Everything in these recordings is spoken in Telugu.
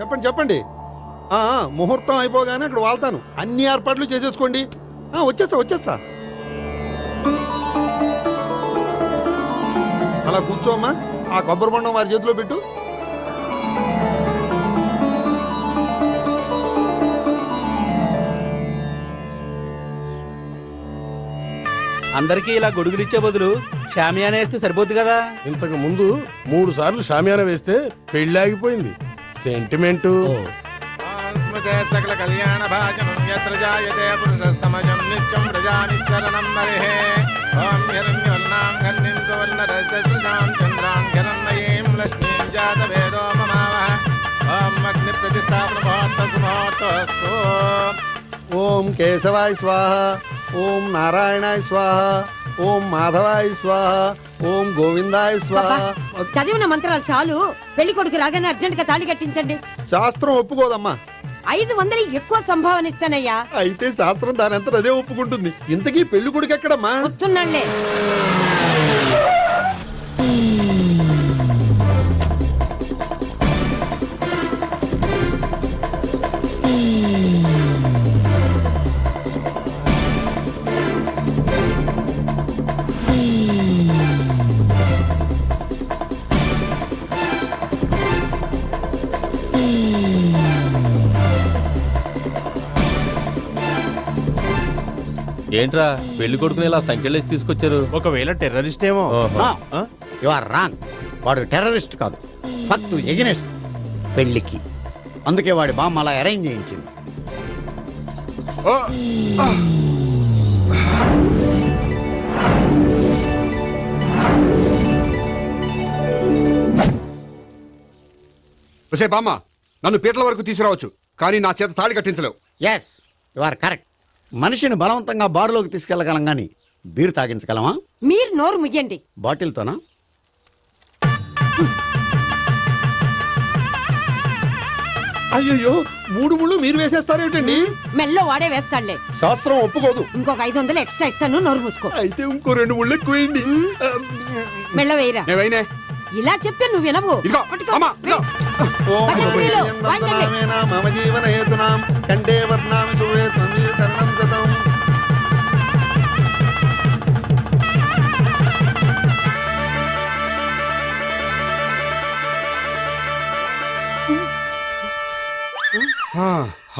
చెప్పండి చెప్పండి. ముహూర్తం అయిపోగానే అక్కడ వాళ్తాను. అన్ని ఏర్పాట్లు చేసేసుకోండి. వచ్చేస్తా. అలా కూర్చోమ్మా. ఆ కొబ్బరి బొండం వారి చేతిలో పెట్టు. అందరికీ ఇలా గొడుగులిచ్చే బదులు షామియానా వేస్తే సరిపోద్ది కదా. ఇంతకు ముందు 3 సార్లు షామియానా వేస్తే పెళ్లి ఆగిపోయింది. సెంటిమెంట్. సకల కళ్యాణ భాజనం యత్ర జాయతే పురుషస్తమజం నిత్యం ప్రజానిశరణం మరిహే. ఓం హిరణ్యవర్ణాం ఘర్ణిం సువర్ణరజస్రజాం చంద్రాం హిరణ్మయీం లక్ష్మీం జాతవేదో మమావహ. ఓం అగ్ని ప్రతిష్టాపన ముహూర్తస్తు. ఓం కేశవాయ స్వాహ. ఓం నారాయణాయ స్వాహ. ఓం మాధవాయ స్వాహ. ఓం గోవిందాయ స్వాహ. చదివిన మంత్రాలు చాలు. పెళ్లి కొడుకు రాగానే అర్జెంట్ గా తాళి కట్టించండి. శాస్త్రం ఒప్పుకోదమ్మా. 500 ఎక్కువ సంభావన ఇస్తానయ్యా. అయితే శాస్త్రం దానంతా అదే ఒప్పుకుంటుంది. ఇంతకీ పెళ్లి కొడుకు ఎక్కడమ్మా? వస్తున్నాళ్లే. ఏంట్రా పెళ్లి కొడుకుని ఇలా సంఖ్యలేసి తీసుకొచ్చారు? ఒకవేళ టెర్రరిస్ట్ ఏమో. You are wrong. వాడు టెర్రరిస్ట్ కాదు, ఫక్తు ఎగనెస్ట్ పెళ్లికి. అందుకే వాడి బామ్మ అలా అరేంజ్ చేయించింది. బామ్మ, నన్ను పీటల వరకు తీసుకురావచ్చు, కానీ నా చేత తాళి కట్టించలేవు. Yes, you are correct. మనిషిని బలవంతంగా బారులోకి తీసుకెళ్లగలం గాని బీరు తాగించగలమా? మీరు నోరు ముయ్యండి. బాటిల్తోనా? అయ్యో, 3 ముళ్ళు మీరు వేసేస్తారేమిటండి? మెల్లో వాడే వేస్తాడులే. శాస్త్రం ఒప్పుకోదు. ఇంకొక 500 ఎక్స్ట్రా ఇస్తాను. నోరు మూసుకో. అయితే ఇంకో 2 ముళ్ళు ఎక్కువేయండి. మెల్ల వేయరా. నేవైనే ఇలా చెప్తే నువ్వు వినవు. పట్టుకో. మమ జీవన హేతునాం కంటే వర్ణామి చూడే త్వమీ శరణం శతం.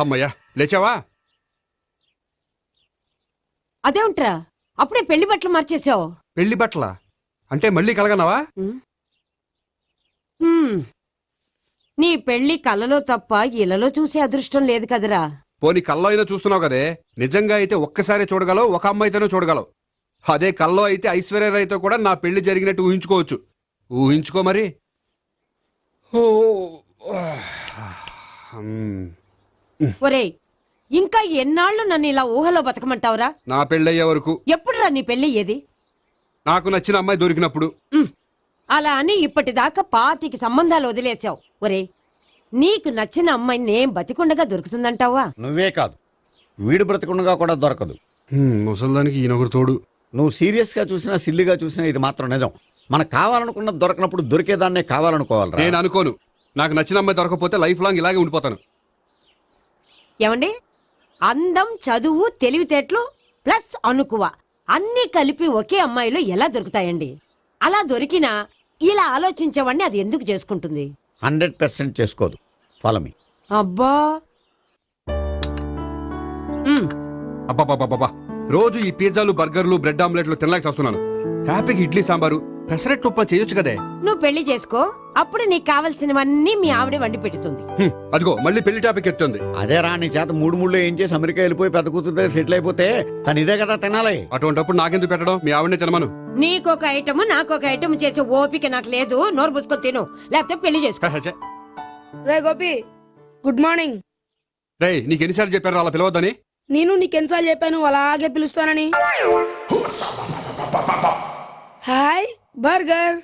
అమ్మయ్యా, లేచావా? అదేంట్రా అప్పుడే పెళ్లి బట్టలు మార్చేసావు? పెళ్లి బట్టల అంటే మళ్ళీ కలగన్నావా? నీ పెళ్లి కలలో తప్ప ఇలలో చూసే అదృష్టం లేదు కదరా. పోనీ కల్లో అయినా చూస్తున్నావు కదే. నిజంగా అయితే ఒక్కసారి చూడగలవు, ఒక అమ్మాయితోనే చూడగలవు. అదే కల్లో అయితే ఐశ్వర్యరాయ్తో కూడా నా పెళ్లి జరిగినట్టు ఊహించుకోవచ్చు. ఊహించుకో మరి. ఒరేయ్, ఇంకా ఎన్నాళ్ళు నన్ను ఇలా ఊహలో బతకమంటావురా? నా పెళ్ళయ్యే వరకు. ఎప్పుడురా నీ పెళ్లి ఏది? నాకు నచ్చిన అమ్మాయి దొరికినప్పుడు. అలా అని ఇప్పటిదాకా 25 సంబంధాలు వదిలేసావు. ఒరే, నీకు నచ్చిన అమ్మాయి నేను బతికుండగా దొరుకుతుందంటావా? నువ్వే కాదు, వీడు బ్రతకుండగా కూడా దొరకదు. ముసల్దానికి ఈయనొకరు తోడు. నువ్వు సీరియస్ గా చూసినా సిల్లిగా చూసినా ఇది మాత్రం నిజం. మనకు కావాలనుకున్నది దొరకనప్పుడు దొరికేదాన్నే కావాలనుకోవాలి. నేను అనుకోను. నాకు నచ్చిన అమ్మాయి దొరకపోతే లైఫ్ లాంగ్ ఇలాగే ఉండిపోతాను. ఏమండి, అందం, చదువు, తెలివితేటలు ప్లస్ అనుకువ అన్నీ కలిపి ఒకే అమ్మాయిలో ఎలా దొరుకుతాయండి? అలా దొరికినా ఇలా ఆలోచించేవాడిని అది ఎందుకు చేసుకుంటుంది? 100% చేసుకోదు. Follow me. అబ్బా, అబ్బాబాబాబా, రోజు ఈ పిజ్జాలు, బర్గర్లు, బ్రెడ్ ఆమ్లెట్లు తినలేక వస్తున్నాను. హ్యాపీకి ఇడ్లీ సాంబారు, పెసరెట్ ఉప్మా చేయొచ్చు కదే. నువ్వు పెళ్లి చేసుకో, అప్పుడు నీకు కావలసినవన్నీ మీ ఆవిడే వండి పెడుతుంది. అదిగో మళ్ళీ పెళ్లి టాపిక్ ఎత్తుంది. అదే రాని చేత 3 ముళ్ళు ఏం చేసి అమెరికా వెళ్ళిపోయి పెద్ద కూతురు సెటిల్ అయిపోతే తను ఇదే కదా తినాలి. అటువంటిప్పుడు నాకెందుకు పెట్టడం? మీ ఆవిడనే తినమను. నీకొక ఐటమ్ నాకొక ఐటమ్ చేసే ఓపిక నాకు లేదు. నోరు పుసుకొని తిను, లేకపోతే పెళ్లి చేసుకో. రే గోపి, గుడ్ మార్నింగ్. రే, నీకు ఎన్నిసార్లు చెప్పారు అలా పిలవద్దని? నేను నీకెన్నిసార్లు చెప్పాను అలాగే పిలుస్తానని? Hi burger.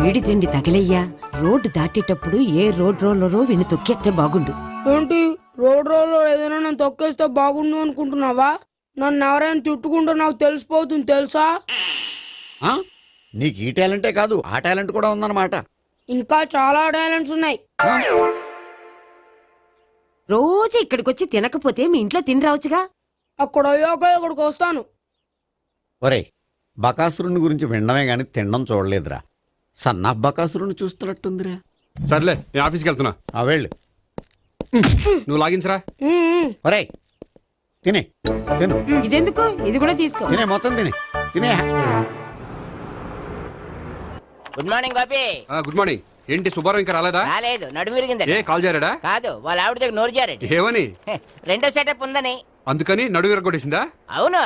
వేడి తిండి తగిలయ్యా. రోడ్డు దాటేటప్పుడు ఏ రోడ్ రోలరో విని తొక్కేస్తే బాగుండు. ఏంటి రోడ్ రోల్లో ఏదైనా నన్ను తొక్కేస్తే బాగుండు అనుకుంటున్నావా? నన్ను ఎవరైనా తిట్టుకుంటే నాకు తెలిసిపోతుంది తెలుసా? ఆ? నీకు ఈ టాలెంటే కాదు ఆ టాలెంట్ కూడా ఉందన్నమాట. ఇంకా చాలా టాలెంట్స్ ఉన్నాయి. ఆ? రోజు ఇక్కడికొచ్చి తినకపోతే మీ ఇంట్లో తిని రావచ్చుగా. అక్కడ అయ్యాక ఇక్కడికి వస్తాను. ఒరేయ్, బకాసురుని గురించి వినడమే గాని తినడం చూడలేదురా. సన్నా బకాసురుని చూస్తున్నట్టుందిరా. సర్లే నేను ఆఫీస్కి వెళ్తున్నా. ఆ వెళ్ళు. నువ్వు లాగించరా. ఒరేయ్ తినే తిను ఇదెందుకు? ఇది కూడా తీసుకో. తినే మొత్తం తినే. Good morning Gopi. Good morning. ఏంటి సుబ్బారావు ఇంకా రాలేదా? రాలేదు, నడుము విరిగింది. ఏ కాల్ చేరాడా? కాదు, వాళ్ళ ఆవిడ దగ్గర నోరు జారెడ్. ఏమని? రెండో సెటప్ ఉందని. అందుకని నడువు విరగొట్టేసిందా? అవును,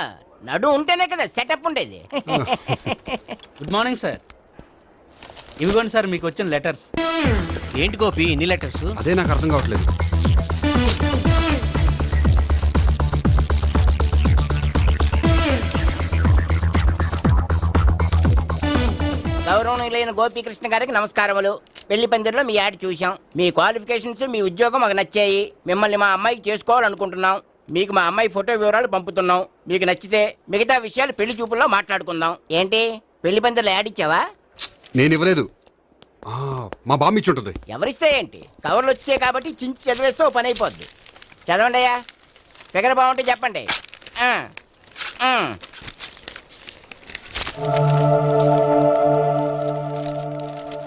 నడు ఉంటేనే కదా సెటప్ ఉండేది. Good morning sir. ఇవిగోండి సార్ మీకు వచ్చిన లెటర్స్. ఏంటి గోపి ఇన్ని లెటర్స్? అదే నాకు అర్థం కావట్లేదు. గౌరవనీయులైన గోపీకృష్ణ గారికి నమస్కారములు. పెళ్లి పందిరిలో మీ యాడ్ చూశాం. మీ క్వాలిఫికేషన్స్, మీ ఉద్యోగం మాకు నచ్చాయి. మిమ్మల్ని మా అమ్మాయికి చేసుకోవాలనుకుంటున్నాం. మీకు మా అమ్మాయి ఫోటో వివరాలు పంపుతున్నాం. మీకు నచ్చితే మిగతా విషయాలు పెళ్లి చూపుల్లో మాట్లాడుకుందాం. ఏంటి పెళ్లి పందిరిలో యాడ్ ఇచ్చావా? నేను ఇవ్వలేదు. మా బామ్మ ఇచ్చి ఉంటుంది. ఎవరిస్తే ఏంటి, కవర్లు వచ్చాయి కాబట్టి చించి చదివేస్తే ఓ పని అయిపోద్ది. చదవండి అయ్యా, ఫిగర్ బాగుంటే చెప్పండి.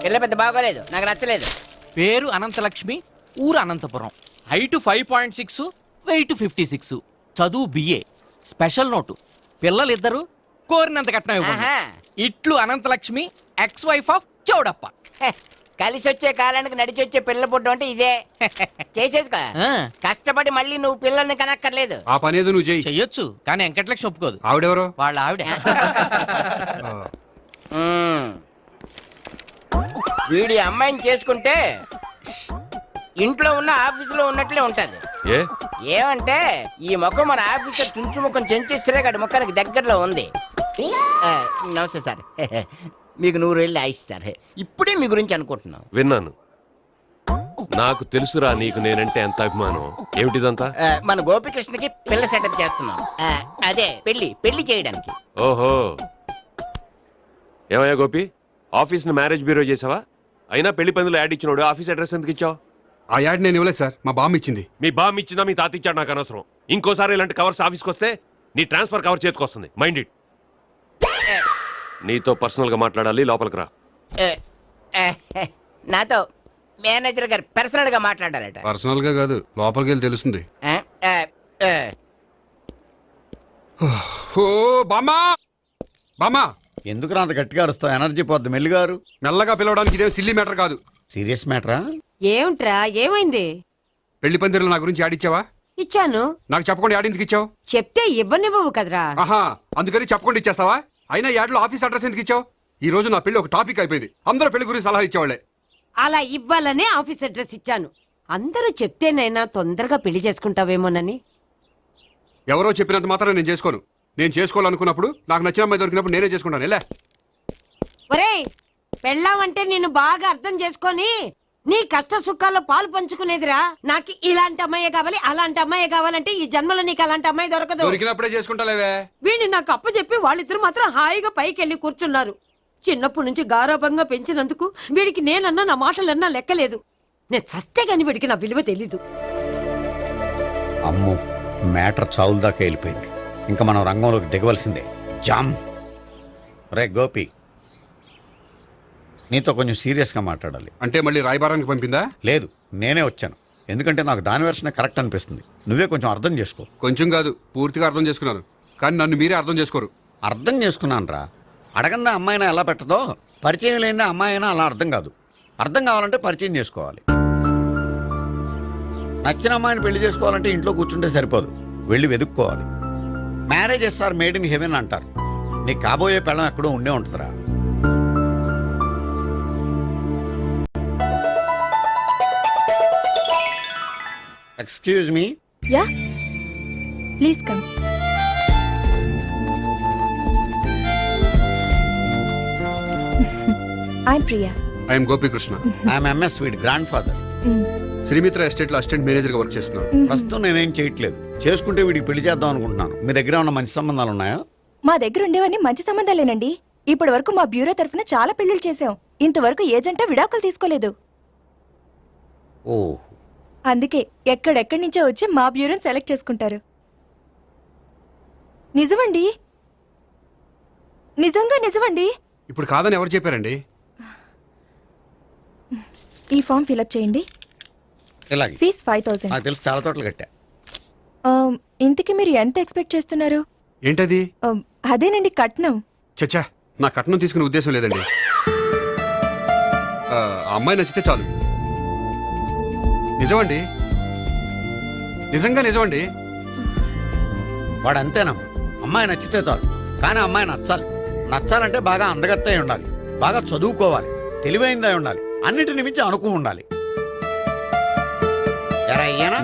పిల్ల పెద్ద బాగోలేదు, నాకు నచ్చలేదు. పేరు అనంతలక్ష్మి, ఊరు అనంతపురం, హైట్ 5.6, వెయిట్ 56, చదువు బిఏ, స్పెషల్ నోటు పిల్లలిద్దరు కోరినంత కట్నం ఇవ్వండి. ఆహా. ఇట్లు Anantalakshmi, ex wife of Choudappa. హె, కలిసి వచ్చే కాలానికి నడిచి వచ్చే పిల్ల పుట్టం అంటే ఇదే. చేసేసుకో, ఆ, కష్టపడి మళ్ళీ నువ్వు పిల్లల్ని కనక్కర్లేదు. ఆ పని ఏదో నువ్వు చెయ్యి. చెయ్యొచ్చు కానీ వెంకటలక్ష్మి ఒప్పుకోదు. ఆవిడెవరో? వాళ్ళ ఆవిడ. వీడి అమ్మాయిని చేసుకుంటే ఇంట్లో ఉన్న ఆఫీసులో ఉన్నట్లే ఉంటది. ఏమంటే ఈ ముఖం మన ఆఫీసర్ తుంచు ముఖం చెంచేశ్వరే గారి ముఖానికి దగ్గరలో ఉంది. నమస్తే సార్. మీకు 100 ఏళ్ళు ఆయుష్ సార్. ఇప్పుడే మీ గురించి అనుకుంటున్నాం. విన్నాను. నాకు తెలుసురా నీకు నేనంటే ఎంత అభిమానం. ఏమిటిదంతా? మన గోపికృష్ణకి పిల్ల సెటప్ చేస్తున్నాం. అదే పెళ్లి చేయడానికి. ఓహో, ఏమయ్యా గోపి, ఆఫీస్ ని మ్యారేజ్ బ్యూరో చేసావా? అయినా పెళ్లి పందులో యాడ్ ఇచ్చినోడు ఆఫీస్ అడ్రస్ ఎందుకు ఇచ్చావు? ఆ యాడ్ నేను ఇవ్వలేదు సార్, మా బామ్మ ఇచ్చింది. మీ బామ్ ఇచ్చిందా మీ తాత ఇచ్చాడు నాకు అనవసరం. ఇంకోసారి ఇలాంటి కవర్స్ ఆఫీస్కి వస్తే నీ ట్రాన్స్ఫర్ కవర్ చేతికి వస్తుంది. Mind it. నీతో పర్సనల్ గా మాట్లాడాలి, లోపలికి రా. నాతో మేనేజర్ గారు పర్సనల్ గా మాట్లాడారట. పర్సనల్ గా కాదు, లోపలికి వెళ్ళి తెలుస్తుంది. ఓ బామ్మా, బామ్మా ఎందుకు అంత గట్టిగా అరుస్తావు? ఎనర్జీ పోద్ది. మెల్లిగారు మెల్లగా పిలవడానికి ఇదేం సిల్లీ మ్యాటర్ కాదు. సీరియస్ మ్యాటరా? ఏమిట్రా, ఏమైంది? పెళ్లి పందిరిలో నా గురించి యాడ్ ఇచ్చావా? ఇచ్చాను. నాకు చెప్పకుండా యాడ్ ఎందుకు ఇచ్చావు? చెప్తే ఇవ్వనివ్వవు కదరా. ఆహా, అందుకని చెప్పకుండా ఇచ్చేస్తావా? అయినా యాడ్లో ఆఫీస్ అడ్రస్ ఎందుకు ఇచ్చావు? ఈ రోజు నా పెళ్లి ఒక టాపిక్ అయిపోయింది. అందరూ పెళ్లి గురించి సలహా ఇచ్చేవాళ్లే. అలా ఇవ్వాలనే ఆఫీస్ అడ్రస్ ఇచ్చాను. అందరూ చెప్తేనైనా తొందరగా పెళ్లి చేసుకుంటావేమోనని. ఎవరో చెప్పినంత మాత్రం నేను చేసుకోను. నేను చేసుకోవాలనుకున్నప్పుడు, నాకు నచ్చిన అమ్మాయి దొరికినప్పుడు నేనే చేసుకుంటాను. ఎలా? ఒరేయ్, పెళ్ళామంటే నిన్ను బాగా అర్థం చేసుకొని నీ కష్ట సుఖాల్లో పాలు పంచుకునేదిరా. నాకు ఇలాంటి అమ్మాయి కావాలి, అలాంటి అమ్మాయి కావాలంటే ఈ జన్మలో నీకు అలాంటి అమ్మాయి దొరకదు. దొరికినప్పుడే చేసుకుంటాలేవే. వీడిని నాకు అప్పు చెప్పి వాళ్ళిద్దరు మాత్రం హాయిగా పైకి వెళ్ళి కూర్చున్నారు. చిన్నప్పటి నుంచి గారాభంగా పెంచినందుకు వీడికి నేనన్నా నా మాటలన్నా లెక్కలేదు. నేను చస్తే గాని వీడికి నా విలువ తెలీదు. అమ్మో, మ్యాటర్ చావుల దాకా వెళ్ళిపోయింది. ఇంకా మనం రంగంలోకి దిగవలసిందే. జామ్. రే గోపి, నీతో కొంచెం సీరియస్గా మాట్లాడాలి. అంటే మళ్ళీ రాయబారానికి పంపిందా? లేదు, నేనే వచ్చాను. ఎందుకంటే నాకు దాని వెర్షనే కరెక్ట్ అనిపిస్తుంది. నువ్వే కొంచెం అర్థం చేసుకో. కొంచెం కాదు, పూర్తిగా అర్థం చేసుకున్నాను. కానీ నన్ను మీరే అర్థం చేసుకోరు. అర్థం చేసుకున్నాను రా. అడగందా అమ్మాయినా ఎలా పెట్టదో, పరిచయం లేని అమ్మాయి అయినా అలా అర్థం కాదు. అర్థం కావాలంటే పరిచయం చేసుకోవాలి. నచ్చిన అమ్మాయిని పెళ్లి చేసుకోవాలంటే ఇంట్లో కూర్చుంటే సరిపోదు, వెళ్ళి వెతుక్కోవాలి. Marriages are made in heaven అంటారు. నీకు కాబోయే పెళ్ళం ఎక్కడో ఉండే ఉంటుందిరా. Excuse me. Ya, please come. I'm Priya. I'm Gopikrishna. I'm MS వీడి గ్రాండ్ ఫాదర్. శ్రీమిత్ర ఎస్టేట్ లో అసిస్టెంట్ మేనేజర్ గా వర్క్ చేస్తున్నాను. ప్రస్తుతం నేనేం చేయట్లేదు. చేసుకుంటే వీడికి పెళ్లి చేద్దాం అనుకుంటున్నాను. మీ దగ్గర ఉన్న మంచి సంబంధాలు ఉన్నాయా? మా దగ్గర ఉండేవన్నీ మంచి సంబంధాలేనండి. ఇప్పటి వరకు మా బ్యూరో తరఫున చాలా పెళ్లిళ్ళు చేశాం. ఇంతవరకు ఏజెంటా విడాకులు తీసుకోలేదు. ఓ, అందుకే ఎక్కడెక్కడి నుంచో వచ్చి మా బ్యూరోని సెలెక్ట్ చేసుకుంటారు. నిజమండి, నిజంగా నిజమండి. ఇప్పుడు కాదని ఎవరు చెప్పారండి? ఈ ఫామ్ ఫిలప్ చేయండి. ఇలాగే. ఫీజ్ 5000. నాకు తెలుసు, చాలా చోట్ల కట్టా. ఇంతకీ మీరు ఎంత ఎక్స్పెక్ట్ చేస్తున్నారు? ఏంటది? అదేనండి కట్నం. చచ్చా, నా కట్నం తీసుకునే ఉద్దేశం లేదండి. ఆ అమ్మాయి నచ్చితే చాలు. నిజమండి, నిజంగా నిజమండి. వాడు అంతేనమ్మా. అమ్మాయి నచ్చితే చాలు, కానీ అమ్మాయి నచ్చాలి. నచ్చాలంటే బాగా అందగత్తై ఉండాలి, బాగా చదువుకోవాలి, తెలివైందై ఉండాలి, అన్నిటిని మించి అనుకు ఉండాలి. ఎరా ఇయ్యనా?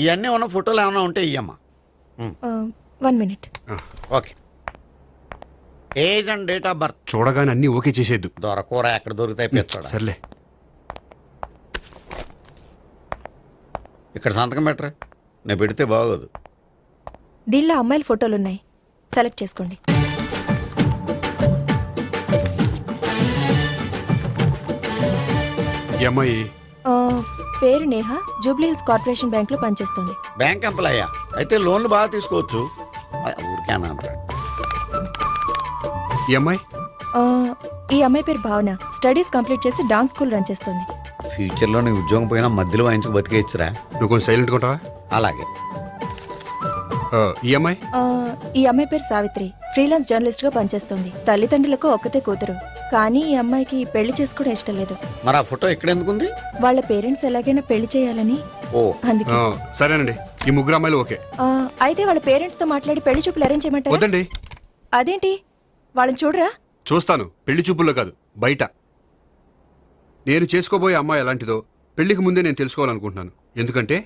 ఇవన్నీ ఉన్న ఫోటోలు ఏమైనా ఉంటే ఇయ్యమ్మా. 1 minute. Okay. Age and date of birth చూడగానే అన్ని ఓకే చేసేద్దు. దొరకూర ఎక్కడ దొరుకుతాయి పెంచడం. సర్లే. ఇక్కడ సంతకం పెట్టరా, నేను పెడితే బాగోదు. దీనిలో అమ్మాయిల ఫోటోలు ఉన్నాయి, సెలెక్ట్ చేసుకోండి. ఈ అమ్మాయి పేరు Neha, Jubilee hills corporation bank లో పనిచేస్తుంది. బ్యాంక్ ఎంప్లాయా? అయితే లోన్లు బాగా తీసుకోవచ్చు. ఊరికే అన్నాను. ఈ అమ్మాయి ఈ అమ్మాయి పేరు భావన, స్టడీస్ కంప్లీట్ చేసి డాన్స్ స్కూల్ రన్ చేస్తుంది. ఫ్యూచర్లో నీ ఉద్యోగం పోయినా మధ్యలో వాయించుకు బతికేయచ్చురా. నువ్వు కొంచెం సైలెంట్ ఉంటావా? అలాగే. ఈ అమ్మాయి ఈ అమ్మాయి పేరు సావిత్రి, ఫ్రీలాన్స్ జర్నలిస్ట్ గా పనిచేస్తుంది. తల్లిదండ్రులకు ఒక్కతే కూతురు, కానీ ఈ అమ్మాయికి పెళ్లి చేసుకోవడం ఇష్టం లేదు. మరి ఆ ఫోటో ఎక్కడ ఎందుకుంది? వాళ్ళ పేరెంట్స్ ఎలాగైనా పెళ్లి చేయాలని. ఓ, అందుకే. సరేనండి, ఈ ముగ్గురు అమ్మాయిలు ఓకే. అయితే వాళ్ళ పేరెంట్స్ తో మాట్లాడి పెళ్లి చూపులు అరేంజ్ చేయమంటారా? వద్దండి. అదేంటి, వాళ్ళని చూడరా? చూస్తాను, పెళ్లి చూపుల్లో కాదు, బయట. నేను చేసుకోబోయే అమ్మాయి ఎలాంటిదో పెళ్లికి ముందే నేను తెలుసుకోవాలనుకుంటున్నాను. ఎందుకంటే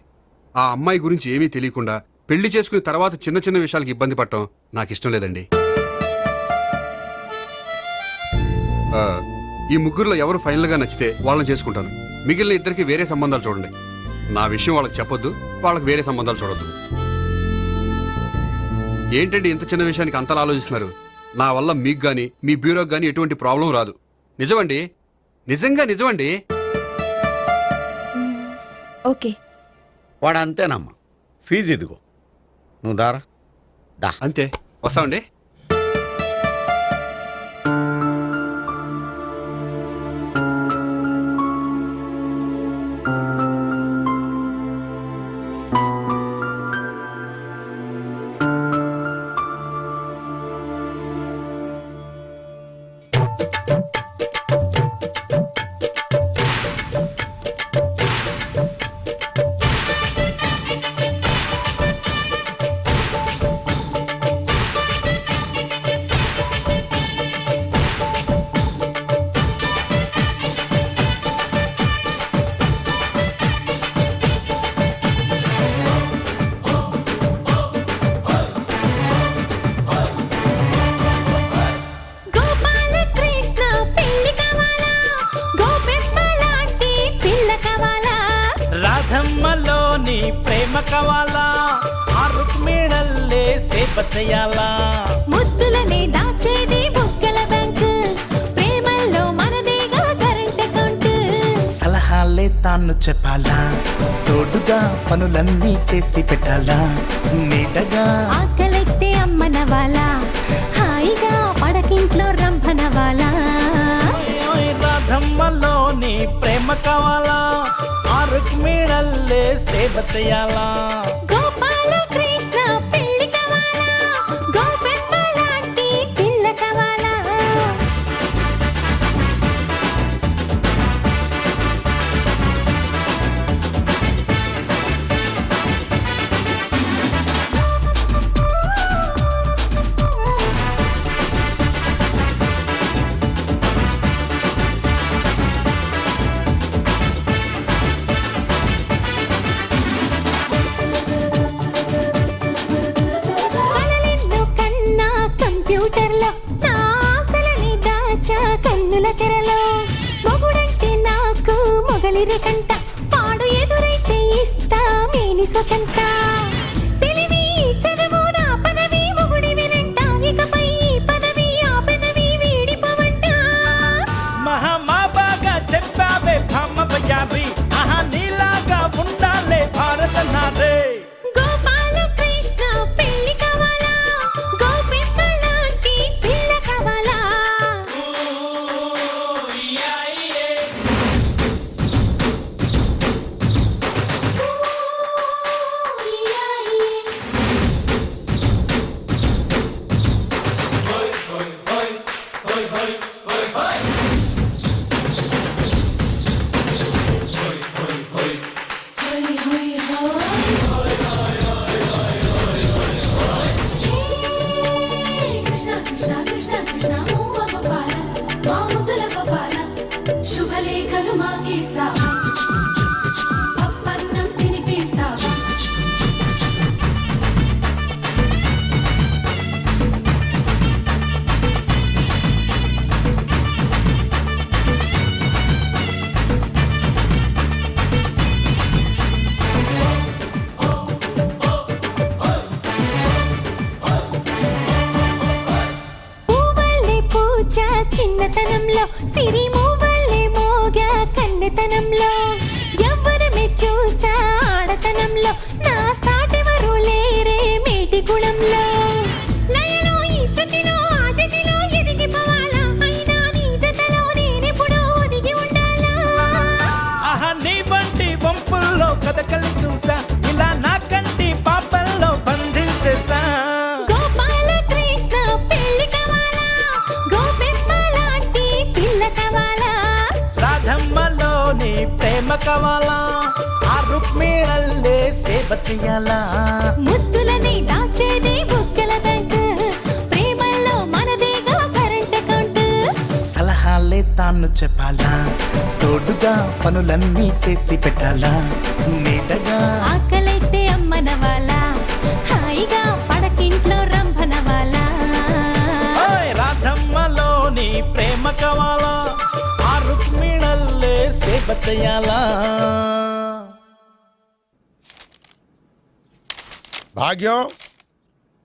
ఆ అమ్మాయి గురించి ఏమీ తెలియకుండా పెళ్లి చేసుకున్న తర్వాత చిన్న చిన్న విషయాలకు ఇబ్బంది పడటం నాకు ఇష్టం లేదండి. ఈ ముగ్గురులో ఎవరు ఫైనల్ గా నచ్చితే వాళ్ళని చేసుకుంటాను. మిగిలిన ఇద్దరికి వేరే సంబంధాలు చూడండి. నా విషయం వాళ్ళకి చెప్పొద్దు, వాళ్ళకి వేరే సంబంధాలు చూడొద్దు. ఏంటండి ఇంత చిన్న విషయానికి అంతలా ఆలోచిస్తున్నారు? నా వల్ల మీకు గాని మీ బ్యూరోకి గాని ఎటువంటి ప్రాబ్లం రాదు. నిజమండి, నిజంగా నిజమండి. ఓకే. వాడు అంతేనమ్మా. ఫీజు ఇదిగో, నువ్వు దారా. దా. అంతే, వస్తామండి. రాధమ్మలోని ప్రేమ కవాలా, ఆ రుక్మిణల్లే సేవ చేయాలా, ముద్దులనే దాచేది బుగ్గల బ్యాంకు, ప్రేమల్లో మనదేగా కరెంట్ అకౌంట్. సలహాలే తాను చెప్పాలా, తోడుగా పనులన్నీ చేసి పెట్టాలా, నీటగా ఆకలెత్తే అమ్మనవాలా, హాయిగా పడకింట్లో రంభనవాలా. రాధమ్మలోని ప్రేమ కావాలా, ఆ రుక్మిణల్లే సేవ చేయాలా. గోపాల కృష్ణ పెళ్లి కావాలా, గోపెమ్మ లాంటి పిల్ల కావాలా. గాలిరేకంట పాడు ఎదురైతే ఇస్తా మేని సొకంట తెలివి చదువు నా పదవి మొగుడి వినంట ఇకపై పదవి ఆ పదవి వీడిపోవంట మహా బాగా చెప్పావే భామ పయ్యావి ఆహా నీలాగా ఉండాలే భారత నాదే గోపాల కృష్ణ పెళ్లి కావాలా గోపిమ్మ లాంటి పిల్ల కావాలా కృష్ణ కృష్ణ కృష్ణ కృష్ణ మోమ గోపాల మా ముద్దుల గోపాల శుభలేఖలు మాకిస్తావా పప్పన్నం తినిపిస్తావా పూవల్లే పూజ చిన్నతనంలో సిరి మూవల్లే మోగ కన్నెతనంలో ఎవ్వరమే చూసా ఆడతనంలో నా సాటెవరు లేరే మేటి గుణంలో లయలో ఈ శృతిలో ఆ జతిలో ఎదిగిపోవాలా అయినా నీ జతలో నేనెప్పుడూ ఒదిగి ఉండాలా ఆహా నీ వంటి వంపుల్లో కథకలు చూసా ఇలా నా కంటి పాపల్లో బంధించేసా గోపాల కృష్ణ పెళ్లి కావాలా గోపిమ్మ లాంటి పిల్ల కావాలా రాధమ్మలోని ప్రేమ కావాలా ఆ రుక్మిణల్లే సేవ చెయ్యాలా ముద్దులని దాచేది బుగ్గల బ్యాంక్ ప్రేమల్లో మనదేగా కరెంట్ అకౌంట్ సలహాలే తాను చెప్పాలా తోడుగా పనులన్నీ చేసి పెట్టాలా నీడగా ఆకలైతే అమ్మనవాలా హాయిగా పడకింట్లో రంభనవాలా ఓయ్ రాధమ్మలోని ప్రేమ కావాలా ఆ రుక్మిణల్లే సేవ చెయ్యాలా భాగ్యం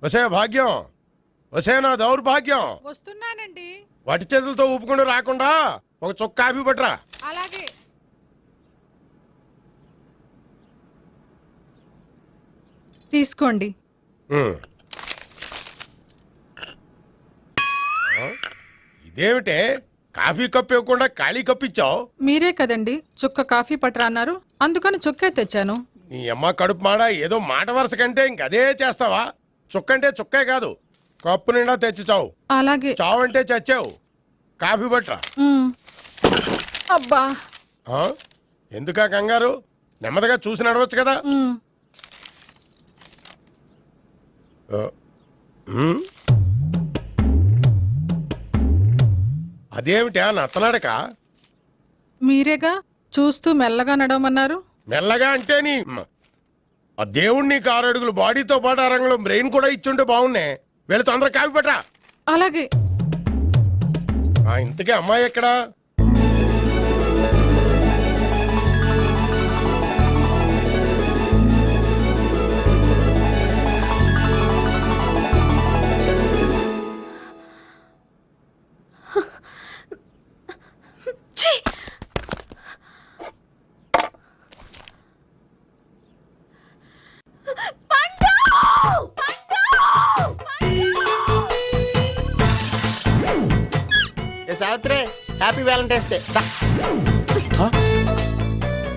వసే భాగ్యం వసే నా దౌర్భాగ్యం వస్తున్నానండి. వటి చేతులతో ఊపుకుంటూ రాకుండా ఒక చుక్క కాఫీ పట్టరా. అలాగే. తీసుకోండి. ఇదేమిటే కాఫీ కప్పు ఇవ్వకుండా ఖాళీ కప్పు ఇచ్చావు? మీరే కదండి చుక్క కాఫీ పట్టరా అన్నారు, అందుకని చుక్కే తెచ్చాను. నీ అమ్మ కడుపు మాడ ఏదో మాట వరుస కంటే ఇంకదే చేస్తావా? చుక్కంటే చుక్కే కాదు, కప్పు నిండా తెచ్చి చావు. అలాగే. చావు అంటే చచ్చావు. కాఫీ పట్టరా. అబ్బా. ఎందుకా కంగారు? నెమ్మదిగా చూసి నడవచ్చు కదా. అదేమిటా నత్తనాడక? మీరేగా చూస్తూ మెల్లగా నడవమన్నారు. మెల్లగా అంటే నీ ఆ దేవుడు నీకు 6 అడుగులు బాడీతో పాటు ఆ రంగంలో బ్రెయిన్ కూడా ఇచ్చుంటే బాగున్నే. వెళ్ళి తొందరగా కాఫీ పట్టరా. అలాగే. ఇంతకీ అమ్మాయి ఎక్కడా? Savitri, happy Valentine's day.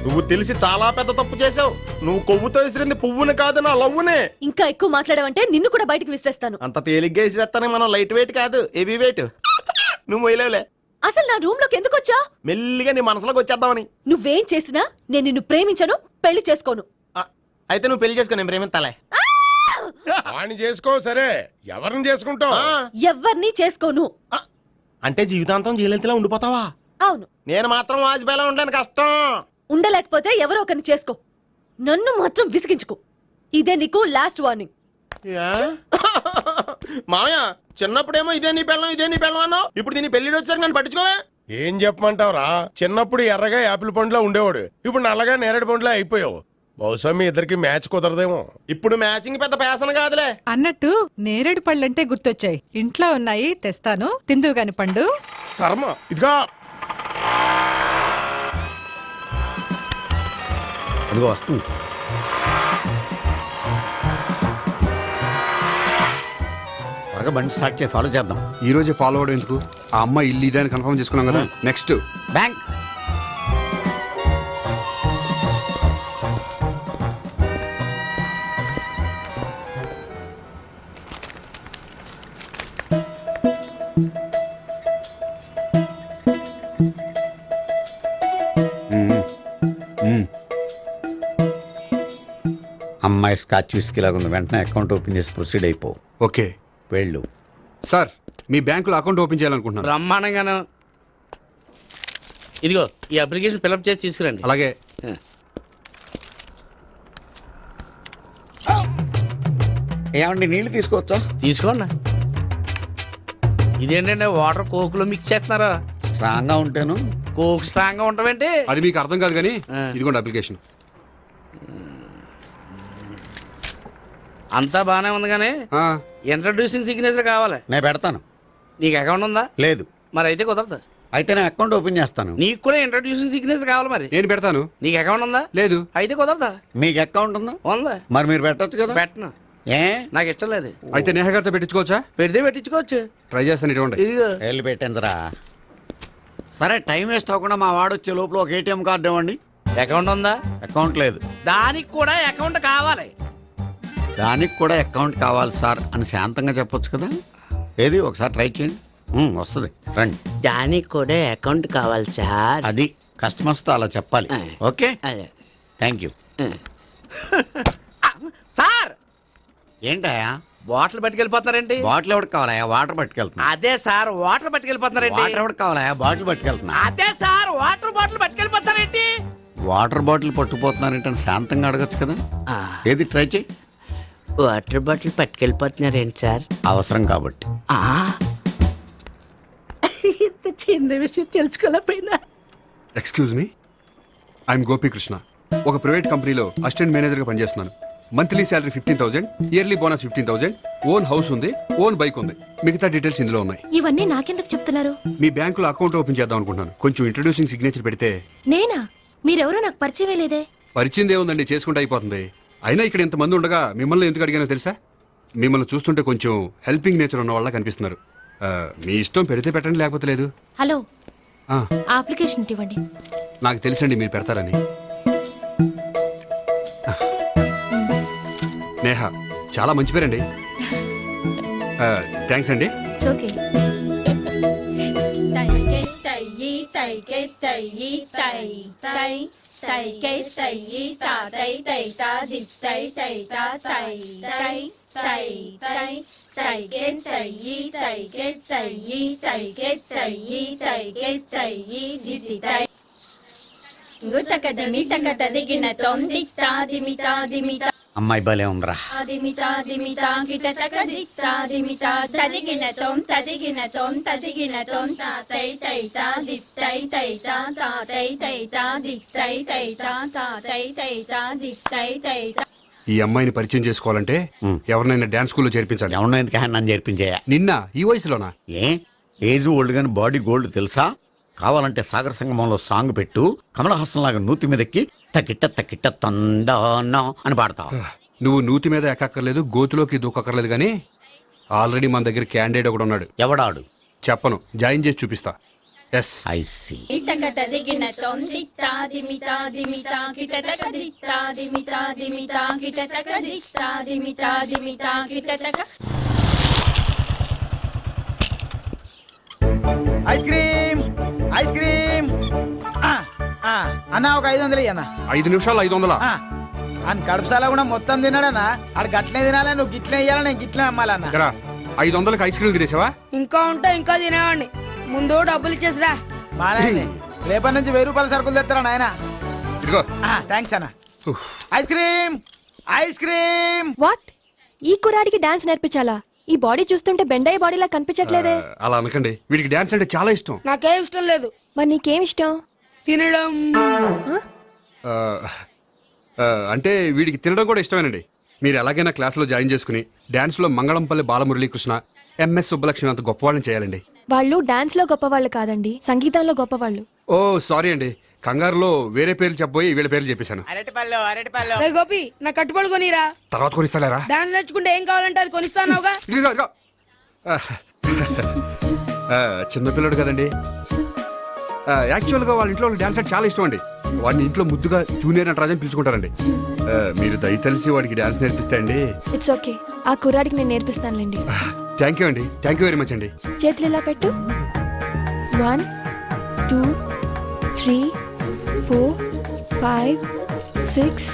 నువ్వు తెలిసి చాలా పెద్ద తప్పు చేసావు. నువ్వు కొవ్వుతో విసిరింది పువ్వుని కాదు, నా లవ్వునే. ఇంకా ఎక్కువ మాట్లాడావంటే నిన్ను కూడా బయటకు విసిరేస్తాను. అంత తేలిగ్గా విసిరేస్తానే, మనం లైట్ వెయిట్ కాదు, హెవీ వెయిట్. నువ్వు మొయ్యలేవులే. అసలు నా రూమ్ లోకి ఎందుకు వచ్చా? మెల్లిగా నీ మనసులోకి వచ్చేద్దామని. నువ్వేం చేసినా నేను నిన్ను ప్రేమించను, పెళ్లి చేసుకోను. అయితే నువ్వు పెళ్లి చేసుకో, నేను ప్రేమిస్తాలే. వాణ్ణి చేసుకో. సరే, ఎవరిని చేసుకుంటావు? ఎవరిని చేసుకోను. అంటే జీవితాంతం జీలంతిలా ఉండిపోతావా? అవును. నేను మాత్రం వాజ్పేయిలా ఉండలేను, కష్టం. ఉండలేకపోతే ఎవరో ఒకరిని చేసుకో, నన్ను మాత్రం విసిగించుకో. ఇదే నీకు లాస్ట్ వార్నింగ్. మామయ్య, చిన్నప్పుడేమో ఇదే నీ పెళ్ళం అన్నావు, ఇప్పుడు దీని పెళ్లి వచ్చారు నన్ను పట్టించుకోవే. ఏం చెప్పమంటావురా, చిన్నప్పుడు ఎర్రగా యాపిల్ పండులా ఉండేవాడు, ఇప్పుడు నల్లగా నేరేడు పండులా అయిపోయావు. బహుశా మీ ఇద్దరికి మ్యాచ్ కుదరదేమో. ఇప్పుడు మ్యాచింగ్ పెద్ద పేసన కాదులే. అన్నట్టు నేరేడు పళ్ళంటే గుర్తొచ్చాయి. ఇంట్లో ఉన్నాయి, తెస్తాను, తిందువు గాని పండు. కర్మ, ఇదిగా ఇదిగో వస్తుంది. త్వరగా బండి స్టార్ట్ చేసి ఫాలో చేద్దాం. ఈ రోజే ఫాలో అవడం ఎందుకు? ఆ అమ్మాయి ఇల్లు ఇదే అని కన్ఫర్మ్ చేసుకున్నాం కదా. Next bank. అమ్మాయి స్కాచ్ విస్కీ లాగా ఉంది. వెంటనే అకౌంట్ ఓపెన్ చేసి ప్రొసీడ్ అయిపో. ఓకే వెళ్ళు. సార్, మీ బ్యాంకులో అకౌంట్ ఓపెన్ చేయాలనుకుంటున్నాను. బ్రహ్మాండంగాను. ఇదిగో ఈ అప్లికేషన్ ఫిల్అప్ చేసి తీసుకురండి. అలాగే. ఏమండి నీళ్లు తీసుకోవచ్చా? తీసుకోండి. ఇదేంటంటే వాటర్ కోకులో మిక్స్ చేస్తున్నారా? స్ట్రాంగ్ గా ఉంటాను. కోక్ స్ట్రాంగ్ గా ఉంటావేంటి? అది మీకు అర్థం కాదు కానీ ఇదిగోండి అప్లికేషన్. అంతా బానే ఉంది కానీ ఇంట్రడ్యూసింగ్ సిగ్నేచర్ కావాలి. నేను పెడతాను. నీకు అకౌంట్ ఉందా? లేదు. మరి అయితే కుదరదు. అయితే నేను అకౌంట్ ఓపెన్ చేస్తాను. నీకు కూడా ఇంట్రడ్యూసింగ్ సిగ్నేచర్ కావాలి. మరి నేను పెడతాను. నీకు అకౌంట్ ఉందా? లేదు. అయితే కుదరదా? మీకు అకౌంట్ ఉందా? ఉందా? మరి మీరు పెట్టచ్చు కదా. పెట్టను. ఏ నాకు ఇష్టం లేదు. అయితే నేహ గారితో పెట్టించుకోవచ్చా? పెడితే పెట్టించుకోవచ్చు. ట్రై చేస్తాను. ఇటువంటి ఇదిగో వెళ్ళి పెట్టిందిరా. సరే, టైం వేస్ట్ అవ్వకుండా మా వాడు వచ్చే లోపల ఒక ఏటీఎం కార్డు ఇవ్వండి. అకౌంట్ ఉందా? అకౌంట్ లేదు. దానికి కూడా అకౌంట్ కావాలి. దానికి కూడా అకౌంట్ కావాలి సార్ అని శాంతంగా చెప్పొచ్చు కదా. ఏది ఒకసారి ట్రై చేయండి. వస్తుంది, రండి. దానికి కూడా అకౌంట్ కావాలి సార్. అది కస్టమర్స్ తో అలా చెప్పాలి. Okay, thank you. సార్ ఏంటయా బాటిల్ పట్టుకెళ్ళిపోతున్నారేంటి? బాటిల్ ఎవరికి కావాలయా? వాటర్ పట్టుకెళ్తున్నా. అదే సార్ వాటర్ పట్టుకెళ్ళిపోతున్నారేంటి? వాటర్ ఎవరికి కావాలయా? బాటిల్ పట్టుకెళ్తున్నా. అదే సార్ వాటర్ బాటిల్ పట్టుకెళ్ళిపోతారేంటి? వాటర్ బాటిల్ పట్టుకుపోతున్నారేంటి శాంతంగా అడగచ్చు కదా. ఏది ట్రై చేయి. వాటర్ బాటిల్ పట్టుకెళ్ళిపోతున్నారేంటి సార్? అవసరం కాబట్టి. ఇంత చిన్న విషయం తెలుసుకోలేకపోయినా. Excuse me, I'm Gopikrishna. ఒక ప్రైవేట్ కంపెనీలో అసిస్టెంట్ మేనేజర్ గా పనిచేస్తున్నాను. Monthly salary 15,000, yearly bonus 15,000, own house ఉంది, ఓన్ బైక్ ఉంది. మిగతా డీటెయిల్స్ ఇందులో ఉన్నాయి. ఇవన్నీ నాకెందుకు చెప్తున్నారు? మీ బ్యాంకులో అకౌంట్ ఓపెన్ చేద్దాం అనుకుంటున్నాను. కొంచెం ఇంట్రడ్యూసింగ్ సిగ్నేచర్ పెడితే. నేనా? మీరెవరో నాకు పరిచయమే లేదే. పరిచయం ఏముందండి, చేసుకుంటే అయిపోతుంది. అయినా ఇక్కడ ఇంతమంది ఉండగా మిమ్మల్ని ఎందుకు అడిగానో తెలుసా? మిమ్మల్ని చూస్తుంటే కొంచెం హెల్పింగ్ నేచర్ ఉన్న వాళ్ళ కనిపిస్తున్నారు. మీ ఇష్టం, పెడితే పెట్టండి, లేకపోతే లేదు. హలో, ఆ, అప్లికేషన్ ఇవ్వండి. నాకు తెలుసండి మీరు పెడతారని. నేహ, చాలా మంచి పేరండి. థ్యాంక్స్ అండి. ఓకే. అమ్మాయి భలే ఉందిరా. ఈ అమ్మాయిని పరిచయం చేసుకోవాలంటే ఎవరినైనా డాన్స్ స్కూల్లో చేర్పించాలి. ఎవరినైనా నన్ను చేర్పించాయా? నిన్న ఈ వయసులోనా? ఏజ్ ఓల్డ్ గాని బాడీ గోల్డ్ తెలుసా? కావాలంటే సాగర సంగమంలో సాంగ్ పెట్టు, కమలహాసం లాగా నూతి మీదకి తకిట్ట తకిట్ట తందానా అని పాడతావు. నువ్వు నూతి మీద ఎక్కక్కర్లేదు, గోతులోకి దూకక్కర్లేదు, కానీ ఆల్రెడీ మన దగ్గర క్యాండిడేట్ ఒకడు ఉన్నాడు. ఎవడాడు? చెప్పను, జాయిన్ చేసి చూపిస్తా. Yes, I see. Ice cream, ice cream అన్న. ఒక 500 అన్న. 5 నిమిషాలు 500. అని కడుపుసాల కూడా మొత్తం తిన్నాడన్నా. ఆడు గట్లనే తినాలా, నువ్వు గిట్లే ఇయ్యాలా, నేను గిట్లే అమ్మాలన్నా. 500కి ఐస్ క్రీమ్ తినేసావా? ఇంకా ఉంటే ఇంకా తినేవాడిని. ముందు డబ్బులు ఇచ్చేసిరా. మా నాయనే రేపటి నుంచి 1000 రూపాయల సరుకులు తెస్తారా నాయన? ఇదిగో. థ్యాంక్స్ అన్న. Ice cream, ice cream. What? ఈ కురాడికి డాన్స్ నేర్పించాలా? ఈ బాడీ చూస్తుంటే బెండాయి బాడీలా కనిపించట్లేదే. అలా అనకండి, వీడికి డాన్స్ అంటే చాలా ఇష్టం. నాకేం ఇష్టం లేదు. మరి నీకేం ఇష్టం? తినడం. ఆ, ఆ, అంటే వీడికి తినడం కూడా ఇష్టమేనండి. మీరు ఎలాగైనా క్లాస్లో జాయిన్ చేసుకుని డాన్స్లో మంగళంపల్లి బాలమురళీకృష్ణ, ఎంఎస్ సుబ్బలక్ష్మి అంత గొప్పవాళ్ళని చేయాలండి. వాళ్ళు డాన్స్ లో గొప్పవాళ్ళు కాదండి, సంగీతంలో గొప్పవాళ్ళు. ఓ సారీ అండి, కంగారులో వేరే పేర్లు చెప్పబోయి వీళ్ళ పేర్లు చెప్పేశాను. అరటిపళ్ళు అరటిపళ్ళు. రే గోపి, నా కట్టుబడి కొనిరా. తర్వాత కొనిస్తారా? డాన్స్ నేర్చుకుంటే ఏం కావాలంటే అది కొనిస్తానావుగా. చిన్నపిల్లడు కదండి. యాక్చువల్గా వాళ్ళ ఇంట్లో డాన్స్ అంటే చాలా ఇష్టం అండి. వాడిని ఇంట్లో ముద్దుగా జూనియర్ నటరాజన్ పిలుచుకుంటారండి. మీరు దయతలిసి వాడికి డాన్స్ నేర్పిస్తే అండి. ఇట్స్ ఓకే, ఆ కుర్రాడికి నేను నేర్పిస్తానులేండి. థ్యాంక్ యూ అండి, థ్యాంక్ యూ వెరీ మచ్ అండి. చేతులు ఇలా పెట్టు. 1 2 3 4 5 6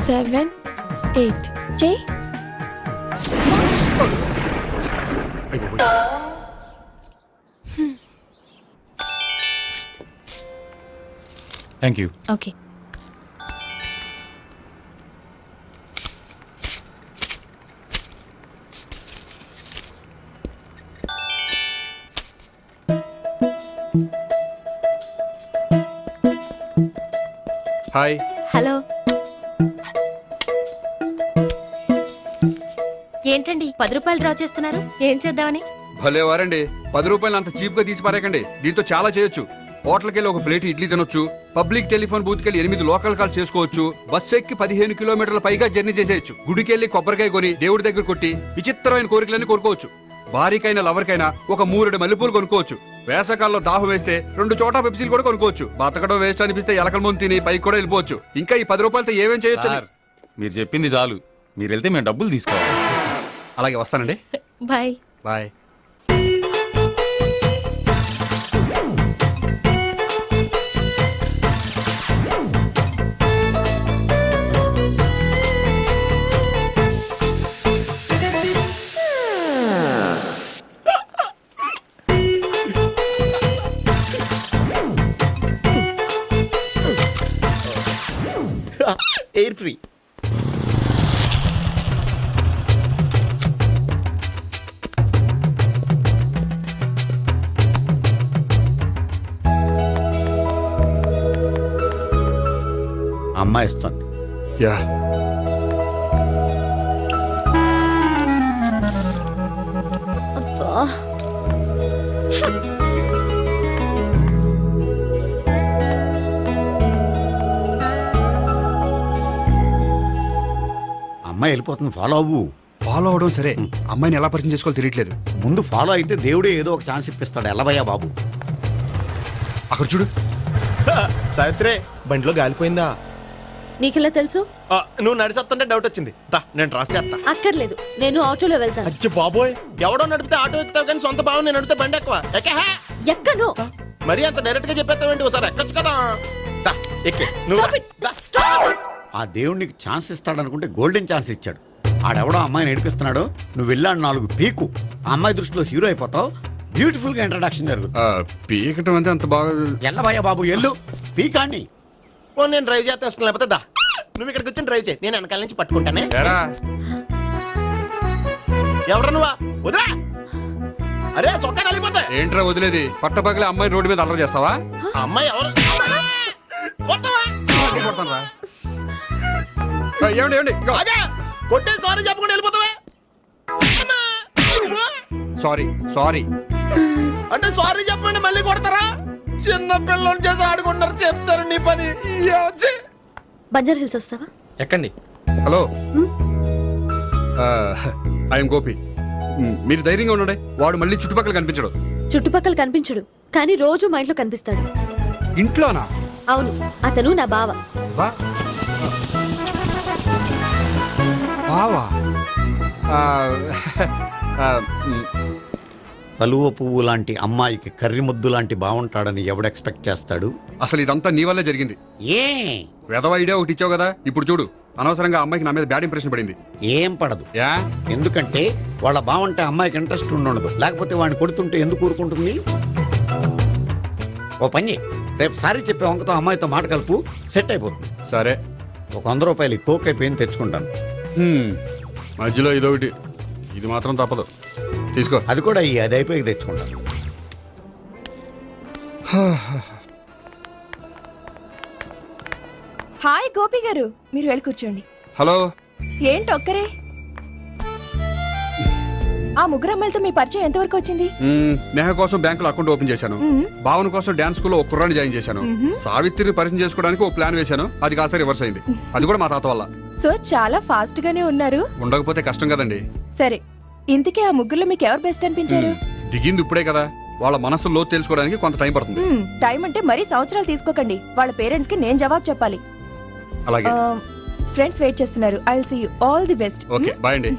7 8 చేయి. Thank you. Okay. Hi. Hello. ఏంటండి 10 రూపాయలు డ్రా చేస్తున్నారు? ఏం చేద్దామని? భలే వారండి, 10 రూపాయలు అంత చీప్ గా తీసి పారేకండి. దీంతో చాలా చేయొచ్చు. హోటల్కి వెళ్ళి ఒక ప్లేట్ ఇడ్లీ తినొచ్చు, పబ్లిక్ టెలిఫోన్ బూత్కి వెళ్ళి 8 లోకల్ కాల్ చేసుకోవచ్చు, బస్సు ఎక్కి 15 కిలోమీటర్ల పైగా జర్నీ చేసేయచ్చు, గుడికి వెళ్ళి కొబ్బరికాయ కొని దేవుడి దగ్గర కొట్టి విచిత్రమైన కోరికలన్నీ కోరుకోవచ్చు, భారీకైనా లవర్కైనా ఒక 3 మల్లెపూలు కొనుక్కోవచ్చు, వేసవకాలంలో దాహం వేస్తే 2 చోటా పెప్సీలు కూడా కొనుక్కోవచ్చు, బతకడం వేస్ట్ అనిపిస్తే ఎలకల ముందు తిని పైకి కూడా వెళ్ళిపోవచ్చు. ఇంకా ఈ 10 రూపాయలతో ఏమేం చేయొచ్చు? మీరు చెప్పింది చాలు, మీరు వెళ్తే మేము డబ్బులు తీసుకోవాలి. అలాగే వస్తానండి. బాయ్. బాయ్. Air free. అమ్మాయి ఇస్తుంది. యా. అమ్మాయి వెళ్ళిపోతుంది, ఫాలో అవ్వు. ఫాలో అవడం సరే, అమ్మాయిని ఎలా పరిచయం చేసుకోవాలో తెలియట్లేదు. ముందు ఫాలో అయితే దేవుడే ఏదో ఒక ఛాన్స్ ఇప్పిస్తాడు. ఎలవయ్యా బాబు. అక్కడ చూడు. సావిత్రి, బండిలో గాలిపోయిందా? నీకెలా తెలుసు? నువ్వు నడిచేస్తుంటే డౌట్ వచ్చింది. నేను డ్రాస్ చేస్తా. అక్కర్లేదు, నేను ఆటోలో వెళ్తాను. అచ్చి బాబోయ్, ఎవడో నడిపితే ఆటో ఎక్కుతావు కానీ సొంత భావం నేను నడిపితే బండి ఎక్కువ. ఎక్కను. మరి అంత డైరెక్ట్ గా చెప్పేస్తావేంటి? ఒకసారి ఎక్కొచ్చు కదా. ఎక్కే ఆ దేవుడు నీకు ఛాన్స్ ఇస్తాడనుకుంటే గోల్డెన్ ఛాన్స్ ఇచ్చాడు. ఆడెవడో అమ్మాయిని నడిపిస్తున్నాడు, నువ్వు వెళ్ళాడు 4 పీకు. ఆ అమ్మాయి దృష్టిలో హీరో అయిపోతావు. బ్యూటిఫుల్ గా ఇంట్రడక్షన్ జరుగుతుంది. పీకటం అంటే అంత బాగా. ఎల్లబయ్యా బాబు, ఎల్లు పీకాన్ని. నేను డ్రైవ్ చేస్తాను, లేకపోతే దా నువ్వు ఇక్కడికి వచ్చి డ్రైవ్ చేయి, నేను వెనకాల నుంచి పట్టుకుంటానే. ఎవరు నువ్వా? వదిలా. అరే చొక్కా కలిగిపోతా. ఏంట్రా వదిలేది? పట్టపగలే అమ్మాయి రోడ్డు మీద అల్లరి చేస్తావా? అమ్మాయి ఎవరు? ఏమండి ఏమండి, కొట్టే సారీ చెప్పకుండా వెళ్ళిపోతావా? సారీ సారీ అంటే సారీ చెప్పండి మళ్ళీ కొడతారా? చిన్న పిల్లలు చేసి ఆడుకుంటారు, చెప్తారు నీ పని. బంజారా హిల్స్ వస్తావా? ఎక్కండి. Hello, I'm Gopi. మీరు ధైర్యంగా ఉండండి, వాడు మళ్ళీ చుట్టుపక్కల కనిపించడు. చుట్టుపక్కల కనిపించడు, కానీ రోజు మా ఇంట్లో కనిపిస్తాడు. ఇంట్లోనా? అవును, అతను నా బావ. బావా? కలువ పువ్వు లాంటి అమ్మాయికి కర్రి ముద్దు లాంటి బాగుంటాడని ఎవడు ఎక్స్పెక్ట్ చేస్తాడు? అసలు ఇదంతా నీ వల్లే జరిగింది. ఏ వెధవ ఐడియా ఒకటి ఇచ్చావు కదా, ఇప్పుడు చూడు. అనవసరంగా అమ్మాయికి నా మీద బ్యాడ్ ఇంప్రెషన్ పడింది. ఏం పడదు. ఎందుకంటే వాళ్ళ బాగుంటే అమ్మాయికి ఇంట్రెస్ట్ ఉండదు. లేకపోతే వాడిని కొడుతుంటే ఎందుకు ఊరుకుంటుంది? ఓ పని, రేపు సారీ చెప్పే వంకతో అమ్మాయితో మాట కలుపు, సెట్ అయిపోతుంది. సరే, ఒక 100 రూపాయలు కోక్ అయిపోయింది తెచ్చుకుంటాను. మధ్యలో ఇదొకటి, ఇది మాత్రం తప్పదు. తీసుకో. అది కూడా ఈ అది అయిపోయి తెచ్చుకుంటాను. హాయ్ గోపి గారు, మీరు వెళ్ళి కూర్చోండి. హలో. ఏంటి ఒక్కరే? ఆ ముగ్గురు అమ్మాయిలతో మీ పరిచయం ఎంతవరకు వచ్చింది? నేహ కోసం బ్యాంకులో అకౌంట్ ఓపెన్ చేశాను. భావన కోసం డాన్స్ స్కూల్లో ఒక కుర్రాన్ని జాయిన్ చేశాను. సావిత్రిని పరిచయం చేసుకోవడానికి ఒక ప్లాన్ వేశాను. అది కాస్త రివర్స్ అయింది. అది కూడా మా తాత వల్ల. సో చాలా ఫాస్ట్ గానే ఉన్నారు. ఉండకపోతే కష్టం కదండి. సరే, ఇంతకీ ఆ ముగ్గురులో మీకు ఎవరు బెస్ట్ అనిపించారు? దిగింది ఇప్పుడే కదా, వాళ్ళ మనసు లోతు తెలుసుకోవడానికి కొంత టైం పడుతుంది. టైం అంటే మరీ సంవత్సరాలు తీసుకోకండి. వాళ్ళ పేరెంట్స్ కి నేను జవాబు చెప్పాలి. అలాగే. ఫ్రెండ్స్ వెయిట్ చేస్తున్నారు. I will see you. All the best. Okay, bye అండి.